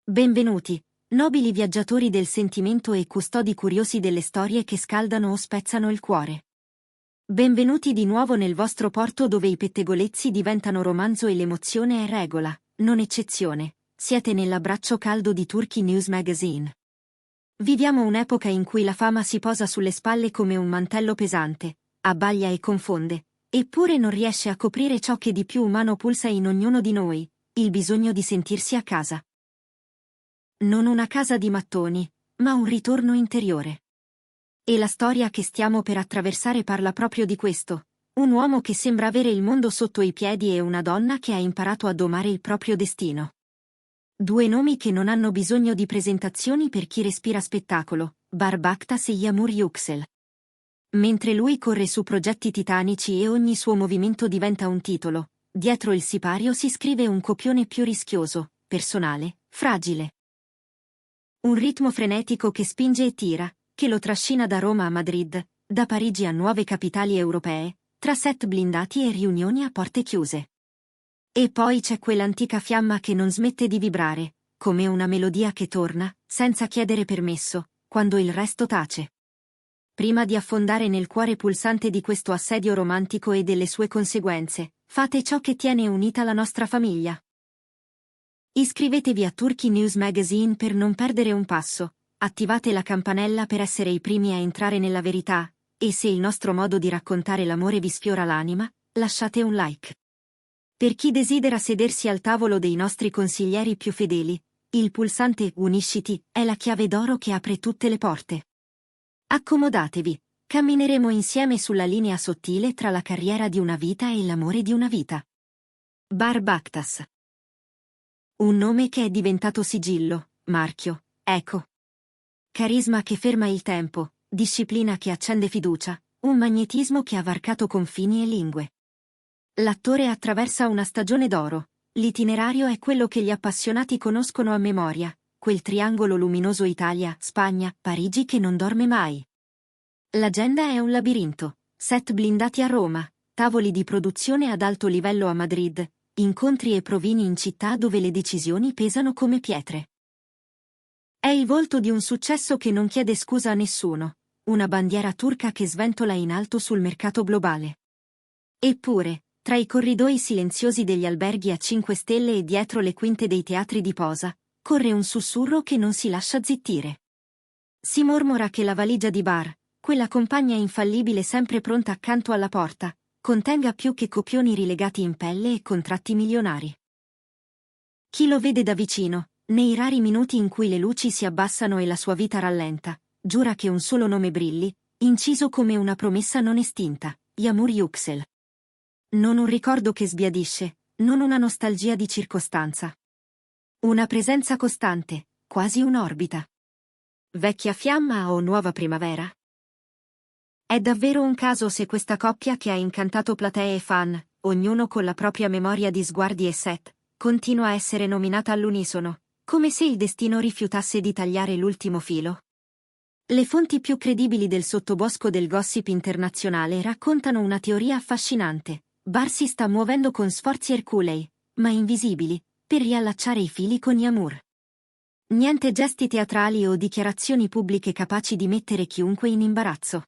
Benvenuti, nobili viaggiatori del sentimento e custodi curiosi delle storie che scaldano o spezzano il cuore. Benvenuti di nuovo nel vostro porto dove i pettegolezzi diventano romanzo e l'emozione è regola, non eccezione. Siete nell'abbraccio caldo di Turkey News Magazine. Viviamo un'epoca in cui la fama si posa sulle spalle come un mantello pesante, abbaglia e confonde, eppure non riesce a coprire ciò che di più umano pulsa in ognuno di noi, il bisogno di sentirsi a casa. Non una casa di mattoni, ma un ritorno interiore. E la storia che stiamo per attraversare parla proprio di questo. Un uomo che sembra avere il mondo sotto i piedi e una donna che ha imparato a domare il proprio destino. Due nomi che non hanno bisogno di presentazioni per chi respira spettacolo, Bar Baktas e Yağmur Yüksel. Mentre lui corre su progetti titanici e ogni suo movimento diventa un titolo, dietro il sipario si scrive un copione più rischioso, personale, fragile. Un ritmo frenetico che spinge e tira, che lo trascina da Roma a Madrid, da Parigi a nuove capitali europee, tra set blindati e riunioni a porte chiuse. E poi c'è quell'antica fiamma che non smette di vibrare, come una melodia che torna, senza chiedere permesso, quando il resto tace. Prima di affondare nel cuore pulsante di questo assedio romantico e delle sue conseguenze, fate ciò che tiene unita la nostra famiglia. Iscrivetevi a Turkey News Magazine per non perdere un passo, attivate la campanella per essere i primi a entrare nella verità, e se il nostro modo di raccontare l'amore vi sfiora l'anima, lasciate un like. Per chi desidera sedersi al tavolo dei nostri consiglieri più fedeli, il pulsante Unisciti è la chiave d'oro che apre tutte le porte. Accomodatevi, cammineremo insieme sulla linea sottile tra la carriera di una vita e l'amore di una vita. Bar Baktas. Un nome che è diventato sigillo, marchio, eco. Carisma che ferma il tempo, disciplina che accende fiducia, un magnetismo che ha varcato confini e lingue. L'attore attraversa una stagione d'oro, l'itinerario è quello che gli appassionati conoscono a memoria, quel triangolo luminoso Italia, Spagna, Parigi che non dorme mai. L'agenda è un labirinto, set blindati a Roma, tavoli di produzione ad alto livello a Madrid, incontri e provini in città dove le decisioni pesano come pietre. È il volto di un successo che non chiede scusa a nessuno, una bandiera turca che sventola in alto sul mercato globale. Eppure, tra i corridoi silenziosi degli alberghi a 5 stelle e dietro le quinte dei teatri di posa, corre un sussurro che non si lascia zittire. Si mormora che la valigia di Bar, quella compagna infallibile sempre pronta accanto alla porta, contenga più che copioni rilegati in pelle e contratti milionari. Chi lo vede da vicino, nei rari minuti in cui le luci si abbassano e la sua vita rallenta, giura che un solo nome brilli, inciso come una promessa non estinta, Yağmur Yüksel. Non un ricordo che sbiadisce, non una nostalgia di circostanza. Una presenza costante, quasi un'orbita. Vecchia fiamma o nuova primavera? È davvero un caso se questa coppia che ha incantato platee e fan, ognuno con la propria memoria di sguardi e set, continua a essere nominata all'unisono, come se il destino rifiutasse di tagliare l'ultimo filo. Le fonti più credibili del sottobosco del gossip internazionale raccontano una teoria affascinante. Bar si sta muovendo con sforzi erculei, ma invisibili, per riallacciare i fili con Yağmur. Niente gesti teatrali o dichiarazioni pubbliche capaci di mettere chiunque in imbarazzo.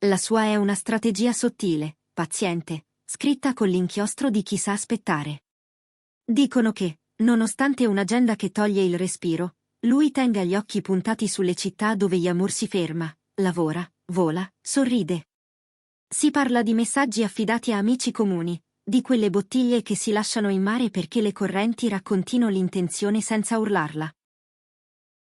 La sua è una strategia sottile, paziente, scritta con l'inchiostro di chi sa aspettare. Dicono che, nonostante un'agenda che toglie il respiro, lui tenga gli occhi puntati sulle città dove Yağmur si ferma, lavora, vola, sorride. Si parla di messaggi affidati a amici comuni, di quelle bottiglie che si lasciano in mare perché le correnti raccontino l'intenzione senza urlarla.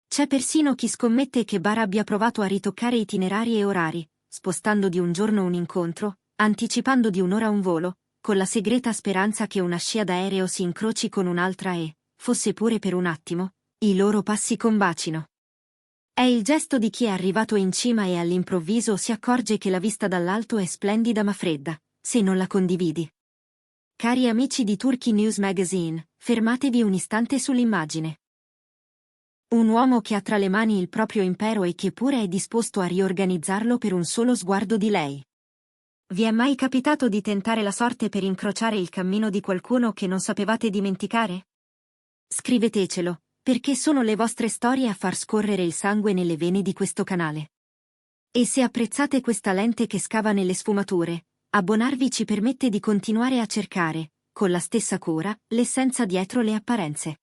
C'è persino chi scommette che Bar abbia provato a ritoccare itinerari e orari, spostando di un giorno un incontro, anticipando di un'ora un volo, con la segreta speranza che una scia d'aereo si incroci con un'altra e, fosse pure per un attimo, i loro passi combacino. È il gesto di chi è arrivato in cima e all'improvviso si accorge che la vista dall'alto è splendida ma fredda, se non la condividi. Cari amici di Turkey News Magazine, fermatevi un istante sull'immagine. Un uomo che ha tra le mani il proprio impero e che pure è disposto a riorganizzarlo per un solo sguardo di lei. Vi è mai capitato di tentare la sorte per incrociare il cammino di qualcuno che non sapevate dimenticare? Scrivetecelo, perché sono le vostre storie a far scorrere il sangue nelle vene di questo canale. E se apprezzate questa lente che scava nelle sfumature, abbonarvi ci permette di continuare a cercare, con la stessa cura, l'essenza dietro le apparenze.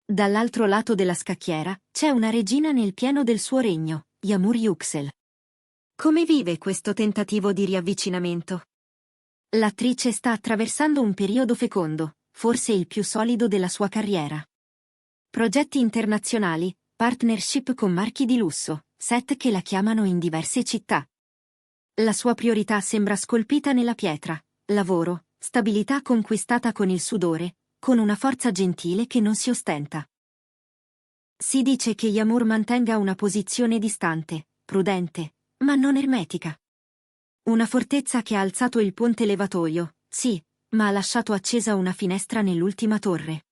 Dall'altro lato della scacchiera, c'è una regina nel pieno del suo regno, Yamur Yüksel. Come vive questo tentativo di riavvicinamento? L'attrice sta attraversando un periodo fecondo, forse il più solido della sua carriera. Progetti internazionali, partnership con marchi di lusso, set che la chiamano in diverse città. La sua priorità sembra scolpita nella pietra: lavoro, stabilità conquistata con il sudore, con una forza gentile che non si ostenta. Si dice che Yamur mantenga una posizione distante, prudente, ma non ermetica. Una fortezza che ha alzato il ponte levatoio, sì, ma ha lasciato accesa una finestra nell'ultima torre.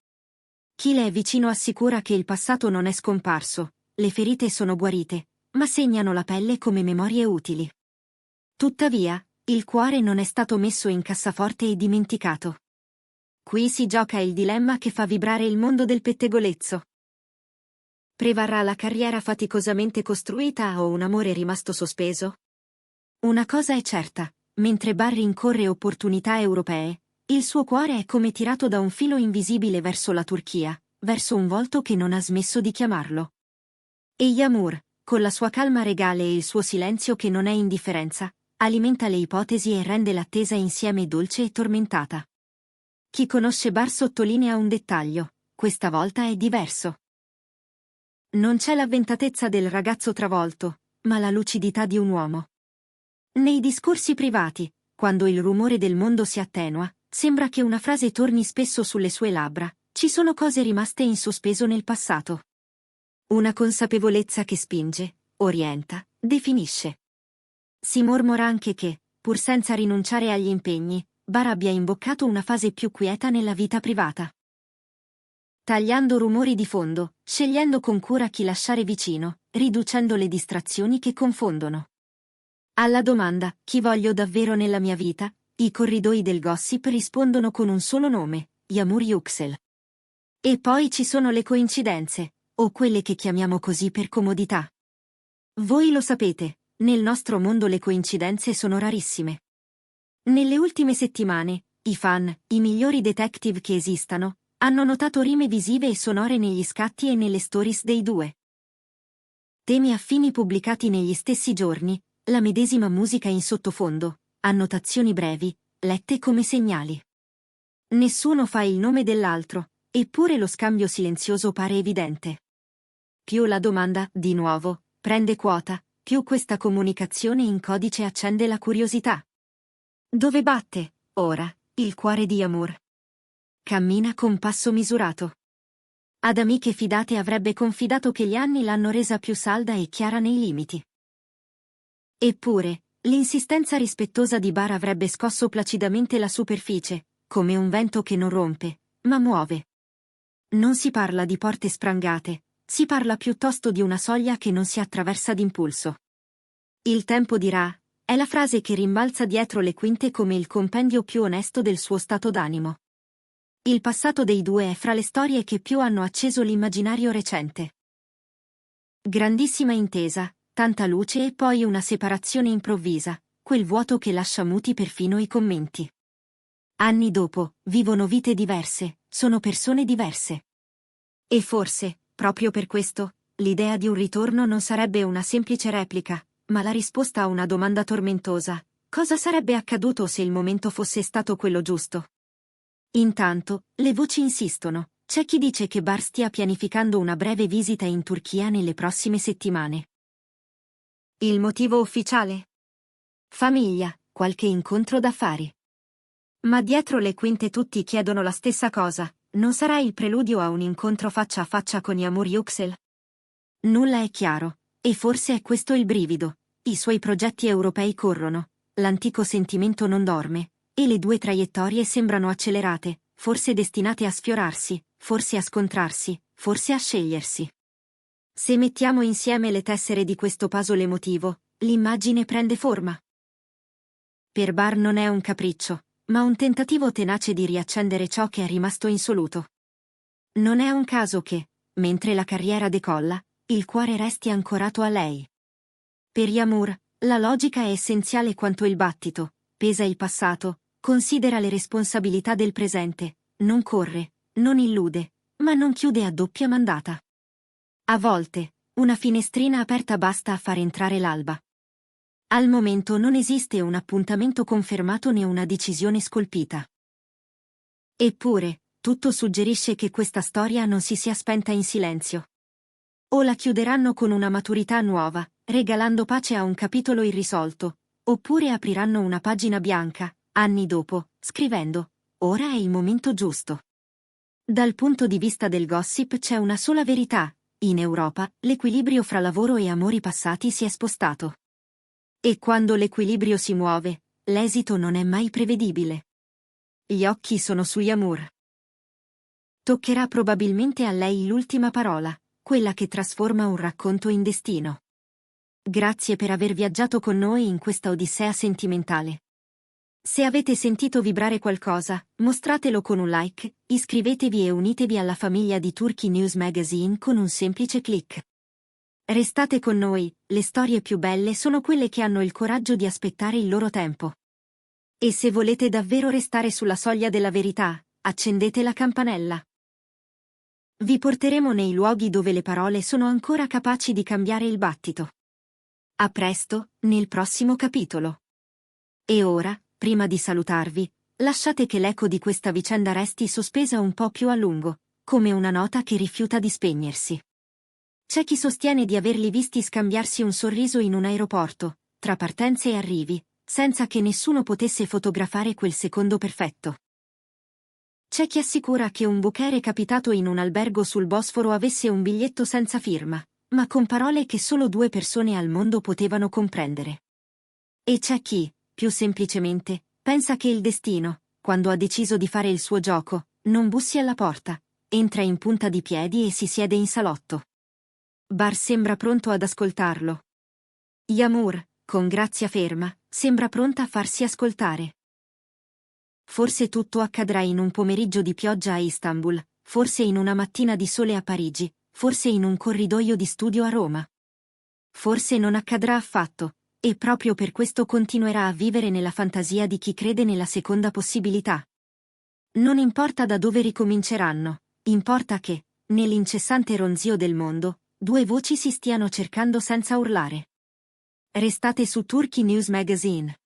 Chi le è vicino assicura che il passato non è scomparso, le ferite sono guarite, ma segnano la pelle come memorie utili. Tuttavia, il cuore non è stato messo in cassaforte e dimenticato. Qui si gioca il dilemma che fa vibrare il mondo del pettegolezzo. Prevarrà la carriera faticosamente costruita o un amore rimasto sospeso? Una cosa è certa: mentre Bar rincorre opportunità europee, il suo cuore è come tirato da un filo invisibile verso la Turchia, verso un volto che non ha smesso di chiamarlo. E Yamur, con la sua calma regale e il suo silenzio che non è indifferenza, alimenta le ipotesi e rende l'attesa insieme dolce e tormentata. Chi conosce Bar sottolinea un dettaglio: questa volta è diverso. Non c'è l'avventatezza del ragazzo travolto, ma la lucidità di un uomo. Nei discorsi privati, quando il rumore del mondo si attenua, sembra che una frase torni spesso sulle sue labbra: ci sono cose rimaste in sospeso nel passato. Una consapevolezza che spinge, orienta, definisce. Si mormora anche che, pur senza rinunciare agli impegni, Bar abbia imboccato una fase più quieta nella vita privata. Tagliando rumori di fondo, scegliendo con cura chi lasciare vicino, riducendo le distrazioni che confondono. Alla domanda «chi voglio davvero nella mia vita?», i corridoi del gossip rispondono con un solo nome: Yamur Yüksel. E poi ci sono le coincidenze, o quelle che chiamiamo così per comodità. Voi lo sapete, nel nostro mondo le coincidenze sono rarissime. Nelle ultime settimane, i fan, i migliori detective che esistano, hanno notato rime visive e sonore negli scatti e nelle stories dei due. Temi affini pubblicati negli stessi giorni, la medesima musica in sottofondo, annotazioni brevi, lette come segnali. Nessuno fa il nome dell'altro, eppure lo scambio silenzioso pare evidente. Più la domanda, di nuovo, prende quota, più questa comunicazione in codice accende la curiosità. Dove batte, ora, il cuore di Yamur? Cammina con passo misurato. Ad amiche fidate avrebbe confidato che gli anni l'hanno resa più salda e chiara nei limiti. Eppure, l'insistenza rispettosa di Bar avrebbe scosso placidamente la superficie, come un vento che non rompe, ma muove. Non si parla di porte sprangate, si parla piuttosto di una soglia che non si attraversa d'impulso. Il tempo dirà, è la frase che rimbalza dietro le quinte come il compendio più onesto del suo stato d'animo. Il passato dei due è fra le storie che più hanno acceso l'immaginario recente. Grandissima intesa, tanta luce e poi una separazione improvvisa, quel vuoto che lascia muti perfino i commenti. Anni dopo, vivono vite diverse, sono persone diverse. E forse, proprio per questo, l'idea di un ritorno non sarebbe una semplice replica, ma la risposta a una domanda tormentosa: cosa sarebbe accaduto se il momento fosse stato quello giusto? Intanto, le voci insistono: c'è chi dice che Bar stia pianificando una breve visita in Turchia nelle prossime settimane. Il motivo ufficiale? Famiglia, qualche incontro d'affari. Ma dietro le quinte tutti chiedono la stessa cosa: non sarà il preludio a un incontro faccia a faccia con Yamur Yüksel? Nulla è chiaro, e forse è questo il brivido: i suoi progetti europei corrono, l'antico sentimento non dorme, e le due traiettorie sembrano accelerate, forse destinate a sfiorarsi, forse a scontrarsi, forse a scegliersi. Se mettiamo insieme le tessere di questo puzzle emotivo, l'immagine prende forma. Per Bar non è un capriccio, ma un tentativo tenace di riaccendere ciò che è rimasto insoluto. Non è un caso che, mentre la carriera decolla, il cuore resti ancorato a lei. Per Yamur, la logica è essenziale quanto il battito, pesa il passato, considera le responsabilità del presente, non corre, non illude, ma non chiude a doppia mandata. A volte, una finestrina aperta basta a far entrare l'alba. Al momento non esiste un appuntamento confermato né una decisione scolpita. Eppure, tutto suggerisce che questa storia non si sia spenta in silenzio. O la chiuderanno con una maturità nuova, regalando pace a un capitolo irrisolto, oppure apriranno una pagina bianca, anni dopo, scrivendo: ora è il momento giusto. Dal punto di vista del gossip c'è una sola verità: in Europa, l'equilibrio fra lavoro e amori passati si è spostato. E quando l'equilibrio si muove, l'esito non è mai prevedibile. Gli occhi sono su Yamur. Toccherà probabilmente a lei l'ultima parola, quella che trasforma un racconto in destino. Grazie per aver viaggiato con noi in questa odissea sentimentale. Se avete sentito vibrare qualcosa, mostratelo con un like, iscrivetevi e unitevi alla famiglia di Turkey News Magazine con un semplice click. Restate con noi, le storie più belle sono quelle che hanno il coraggio di aspettare il loro tempo. E se volete davvero restare sulla soglia della verità, accendete la campanella. Vi porteremo nei luoghi dove le parole sono ancora capaci di cambiare il battito. A presto, nel prossimo capitolo. E ora, prima di salutarvi, lasciate che l'eco di questa vicenda resti sospesa un po' più a lungo, come una nota che rifiuta di spegnersi. C'è chi sostiene di averli visti scambiarsi un sorriso in un aeroporto, tra partenze e arrivi, senza che nessuno potesse fotografare quel secondo perfetto. C'è chi assicura che un bouquet recapitato in un albergo sul Bosforo avesse un biglietto senza firma, ma con parole che solo 2 persone al mondo potevano comprendere. E c'è chi, più semplicemente, pensa che il destino, quando ha deciso di fare il suo gioco, non bussi alla porta, entra in punta di piedi e si siede in salotto. Bar sembra pronto ad ascoltarlo. Yamur, con grazia ferma, sembra pronta a farsi ascoltare. Forse tutto accadrà in un pomeriggio di pioggia a Istanbul, forse in una mattina di sole a Parigi, forse in un corridoio di studio a Roma. Forse non accadrà affatto, e proprio per questo continuerà a vivere nella fantasia di chi crede nella seconda possibilità. Non importa da dove ricominceranno, importa che, nell'incessante ronzio del mondo, 2 voci si stiano cercando senza urlare. Restate su Turkey News Magazine.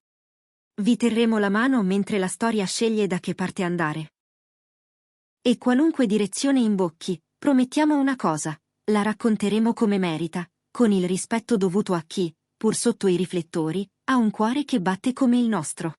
Vi terremo la mano mentre la storia sceglie da che parte andare. E qualunque direzione imbocchi, promettiamo una cosa: la racconteremo come merita, con il rispetto dovuto a chi, pur sotto i riflettori, ha un cuore che batte come il nostro.